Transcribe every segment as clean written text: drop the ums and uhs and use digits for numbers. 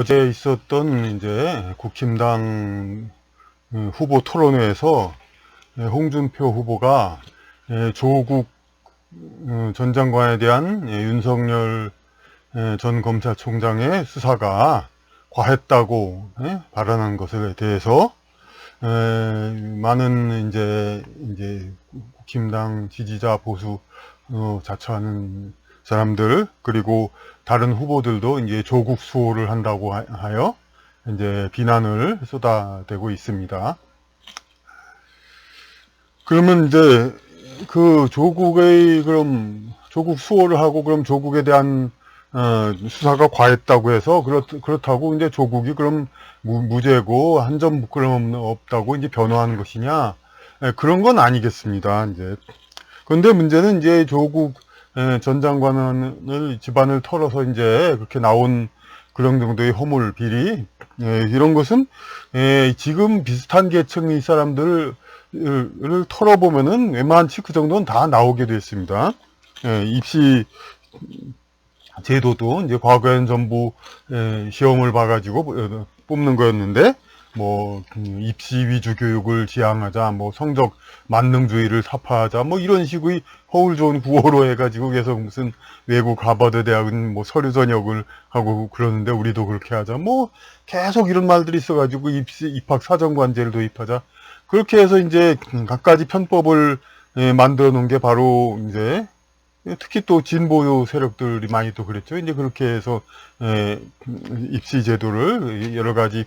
어제 있었던 이제 국힘당 후보 토론회에서 홍준표 후보가 조국 전 장관에 대한 윤석열 전 검찰총장의 수사가 과했다고 발언한 것에 대해서 많은 이제 국힘당 지지자 보수 자처하는 사람들, 그리고 다른 후보들도 이제 조국 수호를 한다고 하여 이제 비난을 쏟아대고 있습니다. 그러면 이제 그 조국의 그럼 조국 수호를 하고 그럼 조국에 대한 수사가 과했다고 해서 그렇다고 이제 조국이 그럼 무죄고 한 점 부끄럼 없다고 이제 변호하는 것이냐? 그런 건 아니겠습니다. 이제 그런데 문제는 이제 조국 전 장관을 집안을 털어서 이제 그렇게 나온 그런 정도의 허물, 비리, 이런 것은 지금 비슷한 계층의 사람들을 털어보면은 웬만치 그 정도는 다 나오게 됐습니다. 입시 제도도 이제 과거엔 전부 시험을 봐가지고 뽑는 거였는데, 뭐 입시 위주 교육을 지향하자, 뭐 성적 만능주의를 사파하자, 뭐 이런 식의 허울 좋은 구호로 해가지고 계속 무슨 외국 하버드 대학은 뭐 서류 전형을 하고 그러는데 우리도 그렇게 하자, 뭐 계속 이런 말들이 있어가지고 입학 사정관제를 도입하자, 그렇게 해서 이제 갖가지 편법을 만들어 놓은 게 바로 이제 특히 또 진보 세력들이 많이 또 그랬죠. 이제 그렇게 해서 입시 제도를 여러 가지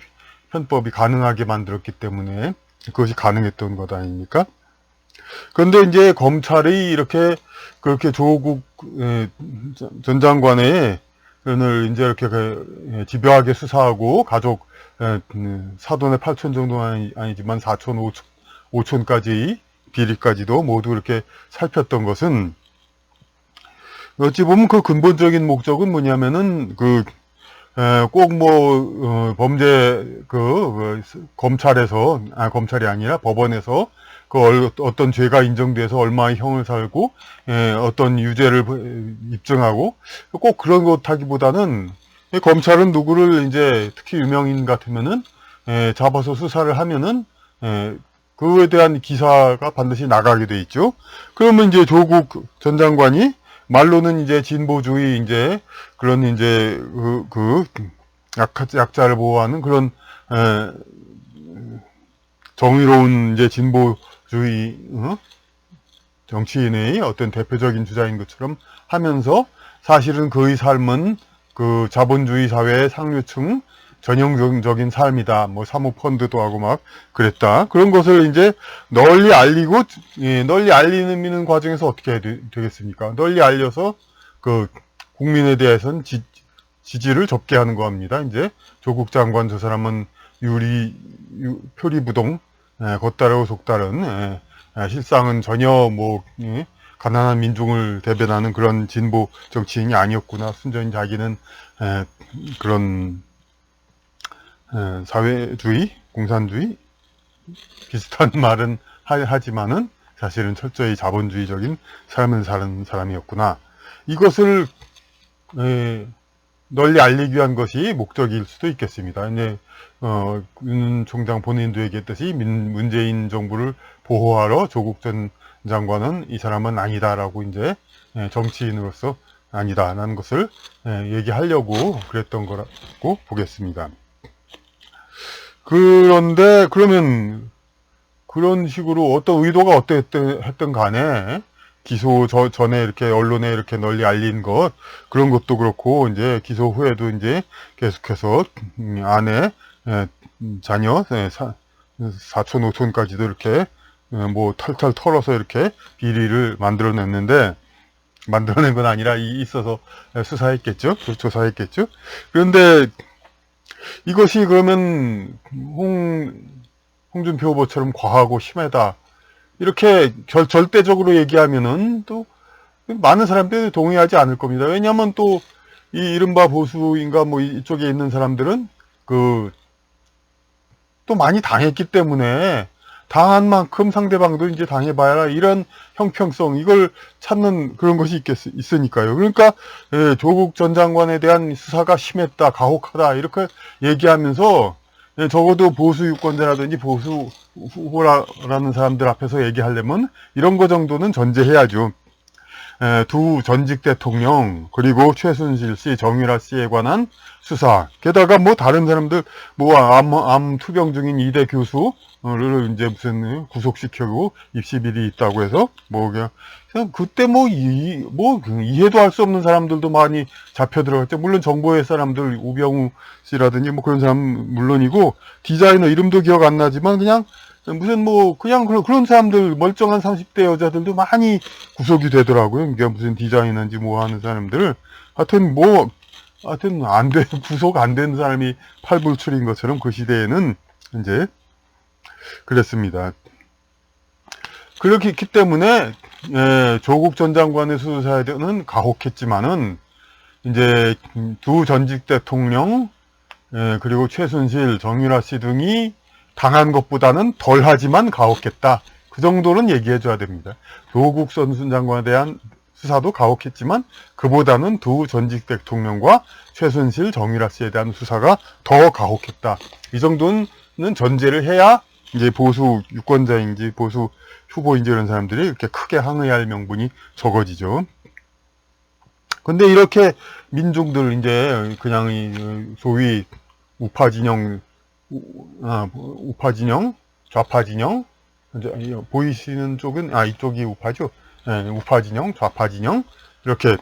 편법이 가능하게 만들었기 때문에 그것이 가능했던 것 아닙니까? 그런데 이제 검찰이 이렇게 그렇게 조국 전 장관의 을 이제 이렇게 집요하게 수사하고 가족 사돈의 8촌 정도는 아니지만 4촌, 5촌까지 비리까지도 모두 이렇게 살폈던 것은 어찌 보면 그 근본적인 목적은 뭐냐면은 꼭 범죄 검찰에서 검찰이 아니라 법원에서 어떤 죄가 인정돼서 얼마의 형을 살고 어떤 유죄를 입증하고 꼭 그런 것 하기보다는 검찰은 누구를 이제 특히 유명인 같으면은 잡아서 수사를 하면은 그에 대한 기사가 반드시 나가게 돼 있죠. 그러면 이제 조국 전 장관이 말로는 이제 진보주의 이제 그런 이제 약자를 보호하는 그런 정의로운 이제 진보주의 정치인의 어떤 대표적인 주자인 것처럼 하면서 사실은 그의 삶은 그 자본주의 사회의 상류층 전형적인 삶이다. 뭐 사모펀드도 하고 막 그랬다. 그런 것을 이제 널리 알리고, 널리 알리는 과정에서 어떻게 해야 되겠습니까? 널리 알려서 그 국민에 대해서는 지지를 적게 하는 겁니다. 이제 조국 장관 저 사람은 표리부동, 겉다르고 속다른, 실상은 전혀 뭐 가난한 민중을 대변하는 그런 진보 정치인이 아니었구나. 순전히 자기는 그런 사회주의, 공산주의 비슷한 말은 하지만은 사실은 철저히 자본주의적인 삶을 사는 사람이었구나. 이것을 널리 알리기 위한 것이 목적일 수도 있겠습니다. 이제 윤 총장 본인도 얘기했듯이 문재인 정부를 보호하러 조국 전 장관은 이 사람은 아니다라고 이제 정치인으로서 아니다라는 것을 얘기하려고 그랬던 거라고 보겠습니다. 그런데 그러면 그런 식으로 어떤 의도가 어땠든 간에 기소 전에 이렇게 언론에 이렇게 널리 알린 것 그런 것도 그렇고 이제 기소 후에도 이제 계속해서 아내 자녀 사촌 오촌까지도 이렇게 뭐 탈탈 털어서 이렇게 비리를 만들어낸 건 아니라 있어서 수사했겠죠, 조사했겠죠. 그런데 이것이 그러면 홍준표 후보처럼 과하고 심하다 이렇게 절대적으로 얘기하면은 또 많은 사람들이 동의하지 않을 겁니다. 왜냐하면 또 이 이른바 보수인가 뭐 이쪽에 있는 사람들은 또 많이 당했기 때문에 당한 만큼 상대방도 이제 당해봐야 이런 형평성, 이걸 찾는 그런 것이 있으니까요. 그러니까, 조국 전 장관에 대한 수사가 심했다, 가혹하다, 이렇게 얘기하면서, 적어도 보수 유권자라든지 보수 후보라는 사람들 앞에서 얘기하려면 이런 거 정도는 전제해야죠. 두 전직 대통령, 그리고 최순실 씨, 정유라 씨에 관한 수사, 게다가 뭐 다른 사람들, 뭐 암 투병 중인 이대 교수를 이제 무슨 구속시키고 입시 비리 있다고 해서 뭐 그냥 그때 뭐 이해도 할 수 없는 사람들도 많이 잡혀 들어갔죠. 물론 정보의 사람들, 우병우 씨라든지 뭐 그런 사람 물론이고, 디자이너 이름도 기억 안 나지만 그냥 무슨 뭐 그냥 그런 사람들, 멀쩡한 30대 여자들도 많이 구속이 되더라고요. 그러니까 무슨 디자이너인지 뭐 하는 사람들, 하여튼 구속 안 된 사람이 팔불출인 것처럼 그 시대에는 이제 그랬습니다. 그렇기 때문에 조국 전 장관의 수사에는 가혹했지만은 이제 두 전직 대통령, 그리고 최순실, 정유라 씨 등이 당한 것보다는 덜하지만 가혹했다. 그 정도는 얘기해 줘야 됩니다. 조국 전 장관에 대한 수사도 가혹했지만 그보다는 두 전직 대통령과 최순실, 정유라 씨에 대한 수사가 더 가혹했다. 이 정도는 전제를 해야 이제 보수 유권자인지 보수 후보인지 이런 사람들이 이렇게 크게 항의할 명분이 적어지죠. 근데 이렇게 민중들 이제 그냥 소위 우파 진영, 좌파 진영, 보이시는 쪽은 이쪽이 우파죠. 우파 진영, 좌파 진영, 이렇게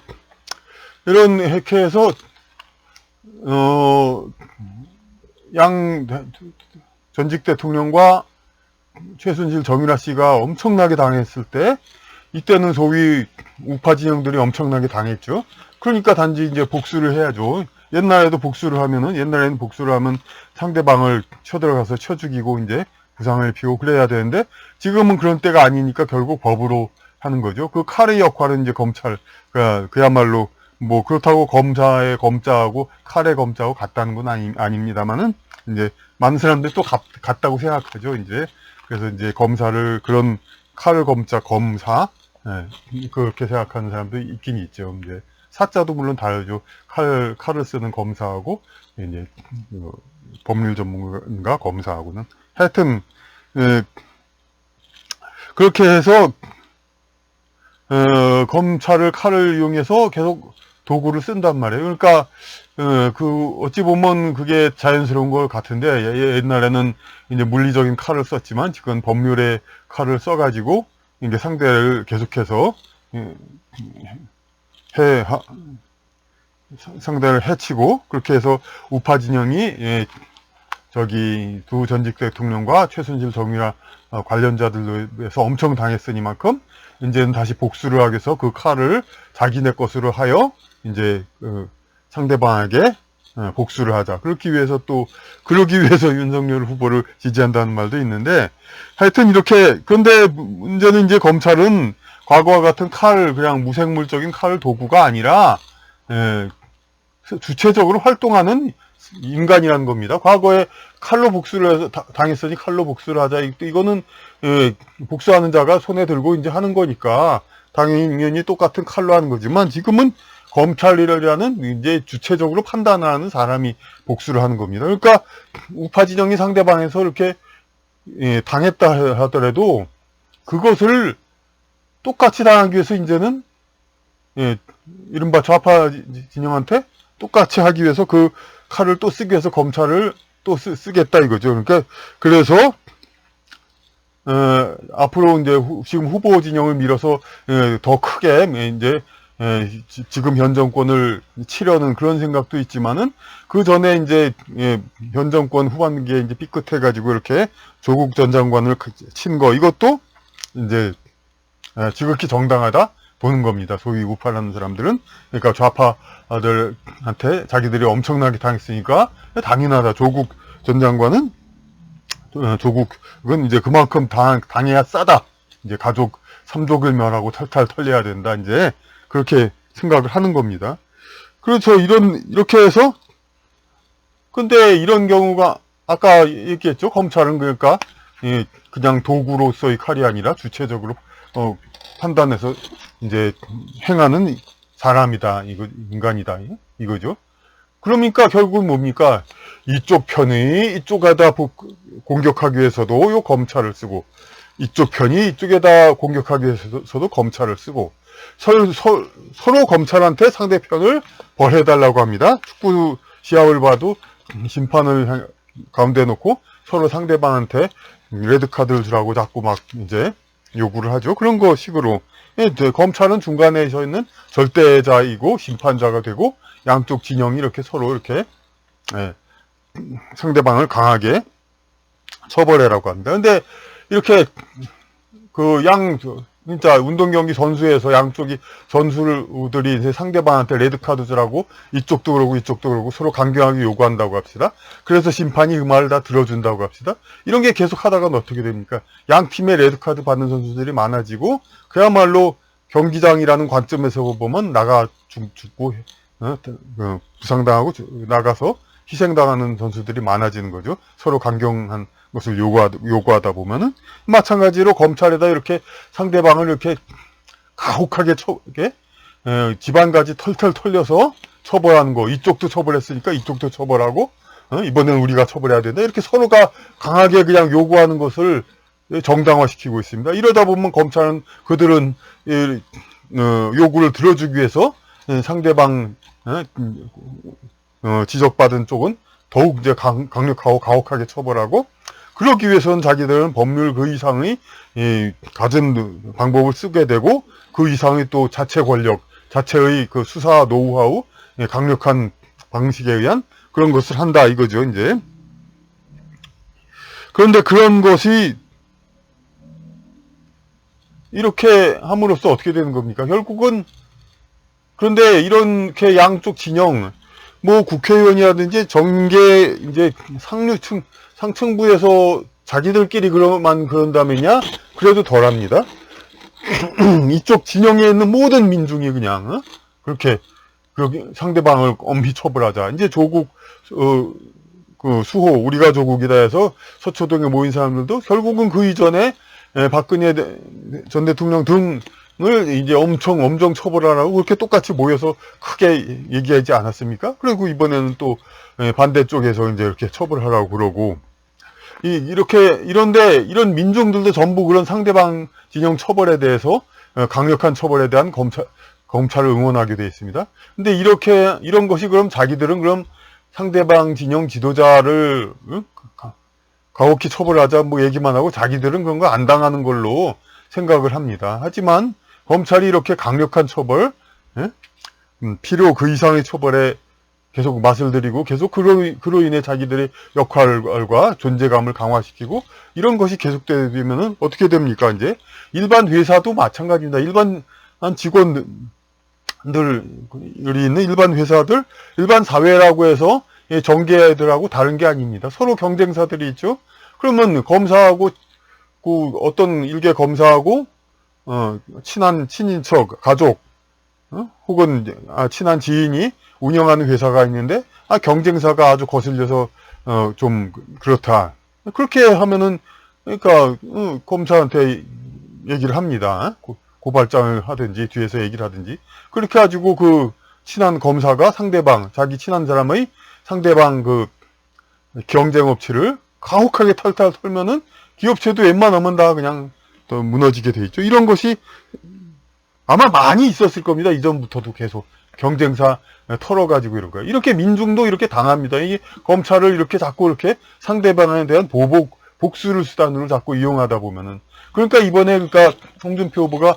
해서 양 전직 대통령과 최순실, 정유라 씨가 엄청나게 당했을 때, 이때는 소위 우파 진영들이 엄청나게 당했죠. 그러니까 단지 이제 복수를 해야죠. 옛날에는 복수를 하면 상대방을 쳐들어가서 쳐 죽이고 이제 부상을 입히고 그래야 되는데, 지금은 그런 때가 아니니까 결국 법으로 하는 거죠. 그 칼의 역할은 이제 검찰, 그야말로 뭐 그렇다고 검사의 검자하고 칼의 검자하고 같다는 건 아닙니다만은 이제 많은 사람들이 또 같다고 생각하죠. 이제 그래서 이제 검사를, 그런 칼을 검사, 그렇게 생각하는 사람도 있긴 있죠. 이제 사자도 물론 다르죠. 칼을 쓰는 검사하고 이제 법률 전문가 검사하고는 하여튼 그렇게 해서 검찰을 칼을 이용해서 계속 도구를 쓴단 말이에요. 그러니까 어찌 보면 그게 자연스러운 것 같은데, 옛날에는 이제 물리적인 칼을 썼지만 지금 법률의 칼을 써가지고 이제 상대를 계속해서 상대를 해치고, 그렇게 해서 우파 진영이 두 전직 대통령과 최순실, 정유라 관련자들로해서 엄청 당했으니만큼 이제는 다시 복수를 하기 위해서 그 칼을 자기네 것으로 하여 이제 상대방에게 복수를 하자. 그러기 위해서 윤석열 후보를 지지한다는 말도 있는데, 하여튼 이렇게, 그런데 문제는 이제 검찰은 과거와 같은 그냥 무생물적인 칼 도구가 아니라 주체적으로 활동하는 인간이라는 겁니다. 과거에 칼로 복수를 해서 당했으니 칼로 복수를 하자. 이거는 복수하는 자가 손에 들고 이제 하는 거니까 당연히 똑같은 칼로 하는 거지만, 지금은 검찰이라는 이제 주체적으로 판단하는 사람이 복수를 하는 겁니다. 그러니까 우파 진영이 상대방에서 이렇게 당했다 하더라도 그것을 똑같이 당하기 위해서 이제는 이른바 좌파 진영한테 똑같이 하기 위해서 그 칼을 또 쓰기 위해서 검찰을 또 쓰겠다 이거죠. 그러니까 그래서 앞으로 이제 지금 후보 진영을 밀어서 더 크게 이제 지금 현 정권을 치려는 그런 생각도 있지만은, 그 전에 이제 현 정권 후반기에 이제 삐끗해가지고 이렇게 조국 전 장관을 친 거, 이것도 이제 지극히 정당하다 보는 겁니다. 소위 우파라는 사람들은. 그러니까 좌파들한테 자기들이 엄청나게 당했으니까 당연하다. 조국 전 장관은 조국은 이제 그만큼 당해야 싸다. 이제 가족 3족을 멸하고 탈탈 털려야 된다. 이제 그렇게 생각을 하는 겁니다. 그렇죠. 이렇게 해서, 근데 이런 경우가 아까 얘기했죠. 검찰은 그러니까 그냥 도구로서의 칼이 아니라 주체적으로 판단해서 이제 행하는 사람이다, 인간이다, 이거죠. 그러니까 결국 뭡니까? 이쪽 편이 이쪽에다 공격하기 위해서도 요 검찰을 쓰고, 이쪽 편이 이쪽에다 공격하기 위해서도 검찰을 쓰고, 서로 검찰한테 상대편을 벌해달라고 합니다. 축구 시합을 봐도 심판을 가운데 놓고 서로 상대방한테 레드카드를 주라고 자꾸 막 이제 요구를 하죠. 그런 거 식으로. 검찰은 중간에 서 있는 절대자이고 심판자가 되고 양쪽 진영이 이렇게 서로 이렇게 상대방을 강하게 처벌해라고 합니다. 근데 이렇게 진짜 운동 경기 선수에서 양쪽이 선수들이 상대방한테 레드카드 주라고 이쪽도 그러고 이쪽도 그러고 서로 강경하게 요구한다고 합시다. 그래서 심판이 그 말을 다 들어준다고 합시다. 이런 게 계속 하다가는 어떻게 됩니까? 양 팀의 레드카드 받는 선수들이 많아지고 그야말로 경기장이라는 관점에서 보면 죽고 부상당하고 나가서 희생당하는 선수들이 많아지는 거죠. 서로 강경한 것을 요구하다 보면은 마찬가지로 검찰에다 이렇게 상대방을 이렇게 가혹하게 집안까지 털털 털려서 처벌하는 거. 이쪽도 처벌했으니까 이쪽도 처벌하고 이번에는 우리가 처벌해야 된다. 이렇게 서로가 강하게 그냥 요구하는 것을 정당화시키고 있습니다. 이러다 보면 검찰은 그들은 요구를 들어주기 위해서 상대방 지적받은 쪽은 더욱 이제 강력하고 가혹하게 처벌하고, 그러기 위해서는 자기들은 법률 그 이상의 가진 방법을 쓰게 되고, 그 이상의 또 자체 권력, 자체의 그 수사 노하우, 강력한 방식에 의한 그런 것을 한다 이거죠, 이제. 그런데 그런 것이 이렇게 함으로써 어떻게 되는 겁니까? 결국은, 그런데 이렇게 양쪽 진영, 뭐 국회의원이라든지 정계 이제 상층부에서 자기들끼리 그런다면야 그래도 덜합니다. 이쪽 진영에 있는 모든 민중이 그냥 그렇게 상대방을 엄히 처벌하자. 이제 조국 수호 우리가 조국이다 해서 서초동에 모인 사람들도 결국은 그 이전에 박근혜 전 대통령 등을 이제 엄청 처벌하라고 그렇게 똑같이 모여서 크게 얘기하지 않았습니까? 그리고 이번에는 또 반대쪽에서 이제 이렇게 처벌하라고 그러고, 이런데 이런 민중들도 전부 그런 상대방 진영 처벌에 대해서 강력한 처벌에 대한 검찰을 응원하게 되어 있습니다. 근데 이런 것이 그럼 자기들은 그럼 상대방 진영 지도자를 가혹히 처벌하자 뭐 얘기만 하고 자기들은 그런 거 안 당하는 걸로 생각을 합니다. 하지만 검찰이 이렇게 강력한 처벌, 필요 그 이상의 처벌에 계속 맛을 들이고 계속 그로 인해 자기들의 역할과 존재감을 강화시키고 이런 것이 계속되면은 어떻게 됩니까? 이제 일반 회사도 마찬가지입니다. 일반 직원들이 있는 일반 회사들, 일반 사회라고 해서 정계들하고 다른 게 아닙니다. 서로 경쟁사들이 있죠. 그러면 검사하고 어떤 일개 검사하고 친한 친인척, 가족, 혹은 친한 지인이 운영하는 회사가 있는데 경쟁사가 아주 거슬려서 좀 그렇다. 그렇게 하면은 그러니까 검사한테 얘기를 합니다. 고발장을 하든지 뒤에서 얘기를 하든지 그렇게 가지고 그 친한 검사가 자기 친한 사람의 상대방 그 경쟁업체를 가혹하게 탈탈 털면은 기업체도 웬만하면 다 그냥 또 무너지게 돼 있죠. 이런 것이 아마 많이 있었을 겁니다. 이전부터도 계속 경쟁사 털어가지고 이런 거예요. 이렇게 민중도 이렇게 당합니다. 이게 검찰을 이렇게 자꾸 이렇게 상대방에 대한 복수를 수단으로 자꾸 이용하다 보면은. 그러니까 이번에 홍준표 후보가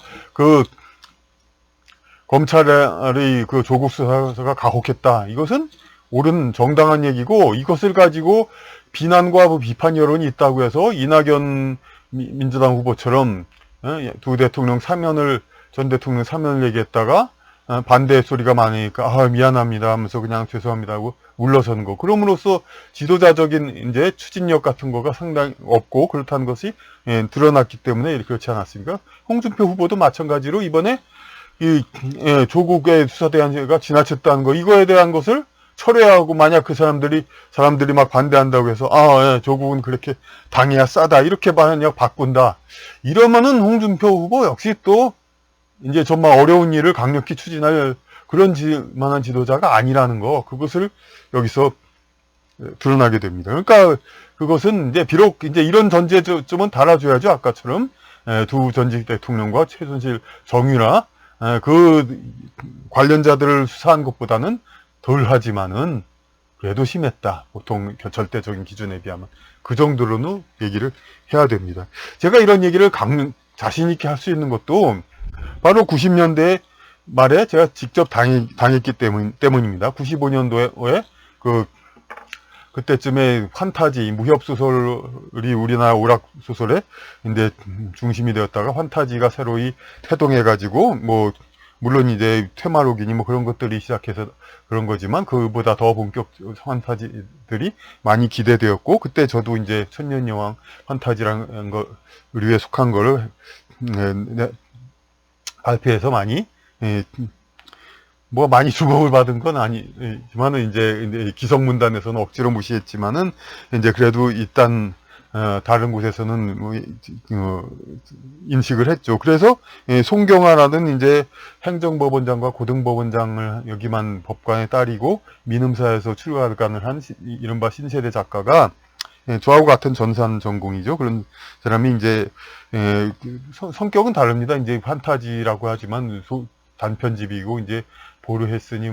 검찰의 조국 수사가 가혹했다. 이것은 옳은 정당한 얘기고, 이것을 가지고 비난과 비판 여론이 있다고 해서 이낙연 민주당 후보처럼 전 대통령 사면을 얘기했다가 반대 소리가 많으니까 미안합니다 하면서 그냥 죄송합니다 하고 물러서는 거. 그럼으로써 지도자적인 이제 추진력 같은 거가 상당히 없고 그렇다는 것이 드러났기 때문에 그렇지 않았습니까? 홍준표 후보도 마찬가지로 이번에 조국의 수사 대안제가 지나쳤다는 거, 이거에 대한 것을 철회하고 만약 그 사람들이 막 반대한다고 해서 예, 조국은 그렇게 당해야 싸다 이렇게 만약 바꾼다 이러면은 홍준표 후보 역시 또 이제 정말 어려운 일을 강력히 추진할 그런 만한 지도자가 아니라는 거 그것을 여기서 드러나게 됩니다. 그러니까 그것은 이제 비록 이제 이런 전제점은 달아줘야죠. 아까처럼 두 전직 대통령과 최순실 정유라 그 관련자들을 수사한 것보다는 덜 하지만은 그래도 심했다. 보통 절대적인 기준에 비하면 그 정도로는 얘기를 해야 됩니다. 제가 이런 얘기를 자신 있게 할 수 있는 것도 바로 90년대 말에 제가 직접 당했기 때문입니다. 95년도에 그때쯤에 판타지, 무협소설이 우리나라 오락소설의 이제 중심이 되었다가 판타지가 새로이 태동해가지고, 물론 이제 퇴마록이니 그런 것들이 시작해서 그런 거지만, 그보다 더 본격 판타지들이 많이 기대되었고, 그때 저도 이제 천년여왕 판타지라는 의류에 속한 거를, 발표해서 많이, 많이 주목을 받은 건 아니지만은 이제 기성문단에서는 억지로 무시했지만은 이제 그래도 일단 다른 곳에서는 인식을 했죠. 그래서 송경화라는 이제 행정법원장과 고등법원장을 여기만 법관의 딸이고 민음사에서 출가를 한 이른바 신세대 작가가 저하고 같은 전산 전공이죠. 그런 사람이 이제 성격은 다릅니다. 이제 판타지라고 하지만 단편집이고 이제 보르헤스니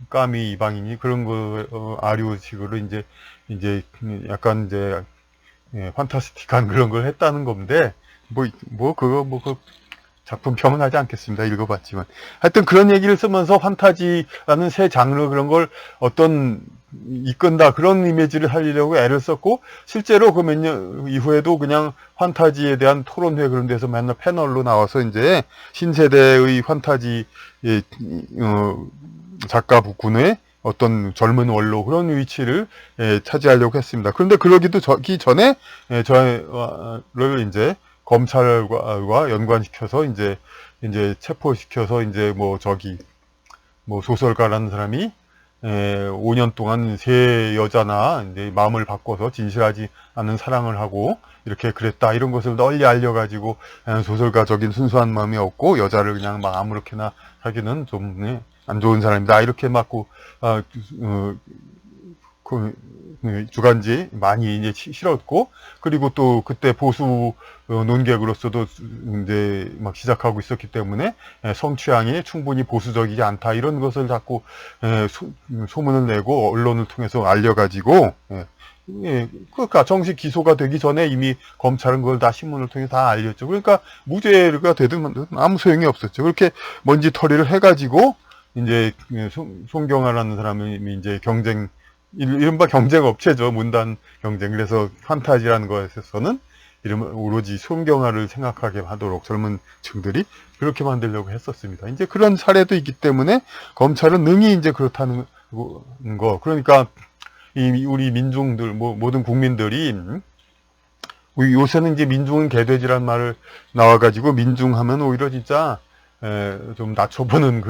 까미 이방이니 그런 거 아류식으로 이제 약간 이제 판타스틱한 그런 걸 했다는 건데 그 작품 평은 하지 않겠습니다. 읽어봤지만 하여튼 그런 얘기를 쓰면서 판타지라는 새 장르 그런 걸 이끈다 그런 이미지를 살리려고 애를 썼고 실제로 그 몇 년 이후에도 그냥 판타지에 대한 토론회 그런 데서 맨날 패널로 나와서 이제 신세대의 판타지 작가 부군의 어떤 젊은 원로 그런 위치를 차지하려고 했습니다. 그런데 그러기도 전에 저를 이제 검찰과 연관시켜서 이제 체포시켜서 이제 소설가라는 사람이 5년 동안 세 여자나 이제 마음을 바꿔서 진실하지 않은 사랑을 하고 이렇게 그랬다 이런 것을 널리 알려가지고 소설가적인 순수한 마음이 없고 여자를 그냥 막 아무렇게나 하기는 좀 안 좋은 사람이다 이렇게 맞고 주간지 많이 이제 실었고 그리고 또 그때 보수 논객으로서도 이제 막 시작하고 있었기 때문에 성취향이 충분히 보수적이지 않다 이런 것을 자꾸 소문을 내고 언론을 통해서 알려가지고 그러니까 정식 기소가 되기 전에 이미 검찰은 그걸 다 신문을 통해 다 알렸죠. 그러니까 무죄가 되든 아무 소용이 없었죠. 그렇게 먼지털이를 해가지고 이제 송경화라는 사람이 이제 이른바 경쟁업체죠. 문단 경쟁. 그래서 판타지라는 것에서는 오로지 송경화를 생각하게 하도록 젊은 층들이 그렇게 만들려고 했었습니다. 이제 그런 사례도 있기 때문에 검찰은 능히 이제 그렇다는 거. 그러니까 우리 민중들, 모든 국민들이 요새는 이제 민중은 개돼지란 말을 나와가지고 민중하면 오히려 진짜 좀 낮춰보는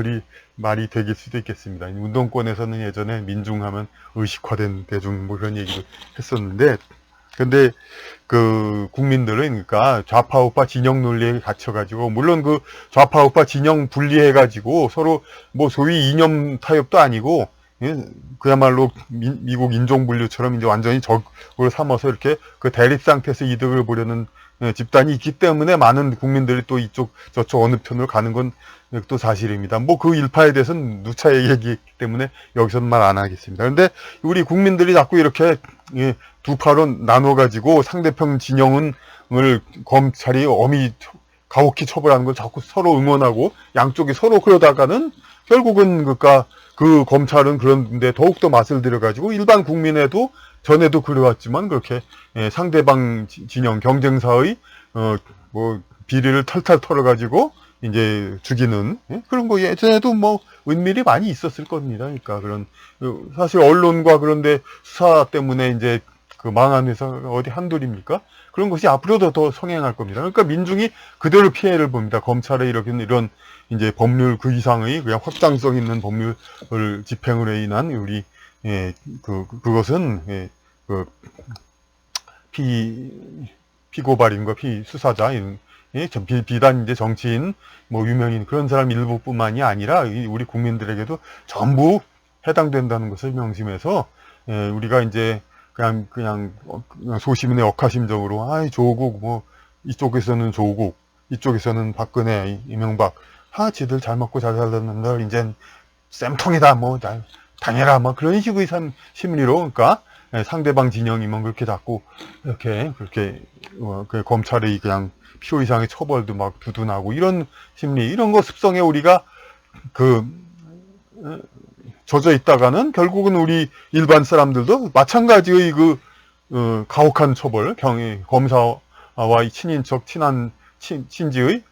말이 되길 수도 있겠습니다. 운동권에서는 예전에 민중하면 의식화된 대중 그런 얘기도 했었는데 근데 그 국민들은 그러니까 좌파우파 진영 논리에 갇혀가지고 물론 그 좌파우파 진영 분리해가지고 서로 소위 이념 타협도 아니고 그야말로 미국 인종분류처럼 이제 완전히 적을 삼아서 이렇게 그 대립 상태에서 이득을 보려는 집단이 있기 때문에 많은 국민들이 또 저쪽 어느 편으로 가는 건 또 사실입니다. 그 일파에 대해서는 누차 얘기했기 때문에 여기서는 말 안 하겠습니다. 그런데 우리 국민들이 자꾸 이렇게 두 파로 나눠가지고 상대편 진영을 검찰이 가혹히 처벌하는 걸 자꾸 서로 응원하고 양쪽이 서로 그러다가는 결국은 그 검찰은 그런데 더욱더 맛을 들여가지고 일반 국민에도 전에도 그래왔지만 그렇게 상대방 진영 경쟁사의 비리를 털털 털어가지고 이제 죽이는 그런 거 예전에도 은밀히 많이 있었을 겁니다. 그러니까 사실 언론과 그런데 수사 때문에 이제 그 망한 회사가 어디 한둘입니까? 그런 것이 앞으로도 더 성행할 겁니다. 그러니까 민중이 그대로 피해를 봅니다. 검찰의 이런 이제 법률 그 이상의 그냥 확장성 있는 법률 집행으로 인한 우리 예, 그것은, 예, 그, 피고발인과 피수사자, 예, 비단 이제 정치인, 뭐 유명인 그런 사람 일부뿐만이 아니라 우리 국민들에게도 전부 해당된다는 것을 명심해서 우리가 이제 그냥 소시민의 억하심적으로 조국 뭐 이쪽에서는 조국 이쪽에서는 박근혜 이명박 지들 잘 먹고 잘 살았는 걸 이젠 쌤통이다 뭐 당해라 뭐 그런 식의 심리로 그러니까 상대방 진영이면 그렇게 자꾸 이렇게 그렇게 그 검찰이 그냥 필요 이상의 처벌도 막 두둔하고 이런 심리 이런 거 습성에 우리가 그 젖어 있다가는 결국은 우리 일반 사람들도 마찬가지의 가혹한 처벌 검사와 친인척 친한 친지의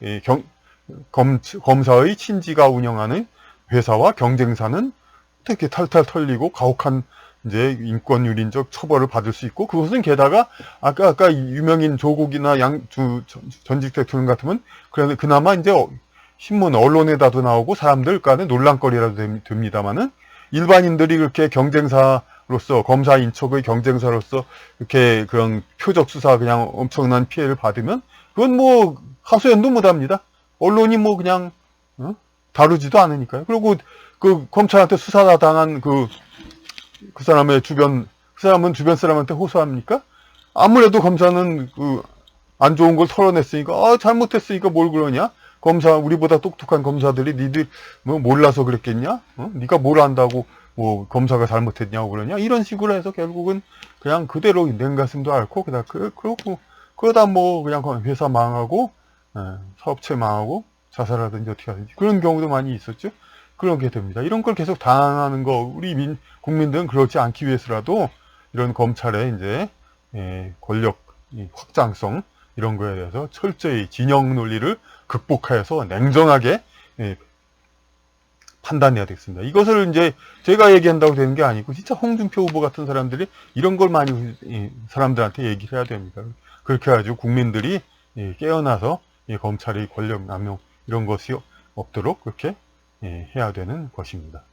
검사의 친지가 운영하는 회사와 경쟁사는 이렇게 탈탈 털리고 가혹한 이제 인권유린적 처벌을 받을 수 있고 그것은 게다가 아까 유명인 조국이나 전직 대통령 같으면 그나마 이제 신문 언론에다도 나오고 사람들 간에 논란거리라도 됩니다만은 일반인들이 그렇게 경쟁사로서 검사 인척의 경쟁사로서 이렇게 그런 표적 수사 그냥 엄청난 피해를 받으면 그건 뭐 하소연도 못합니다. 언론이 뭐 그냥 다루지도 않으니까요. 그리고 그 검찰한테 수사 당한 그 사람의 그 사람은 주변 사람한테 호소합니까? 아무래도 검사는 안 좋은 걸 털어냈으니까, 잘못했으니까 뭘 그러냐? 우리보다 똑똑한 검사들이 니들 뭐 몰라서 그랬겠냐? 네가 뭘 안다고 뭐 검사가 잘못했냐고 그러냐? 이런 식으로 해서 결국은 그냥 그대로 냉가슴도 앓고, 그러다 뭐 그냥 회사 망하고, 사업체 망하고, 자살하든지 어떻게 하든지 그런 경우도 많이 있었죠. 그렇게 됩니다. 이런 걸 계속 당하는 거 우리 국민들은 그렇지 않기 위해서라도 이런 검찰의 이제 권력 확장성 이런 거에 대해서 철저히 진영 논리를 극복해서 냉정하게 판단해야 되겠습니다. 이것을 이제 제가 얘기한다고 되는 게 아니고 진짜 홍준표 후보 같은 사람들이 이런 걸 많이 사람들한테 얘기를 해야 됩니다. 그렇게 해가지고 국민들이 깨어나서 검찰의 권력 남용 이런 것이 없도록 그렇게 해야 되는 것입니다.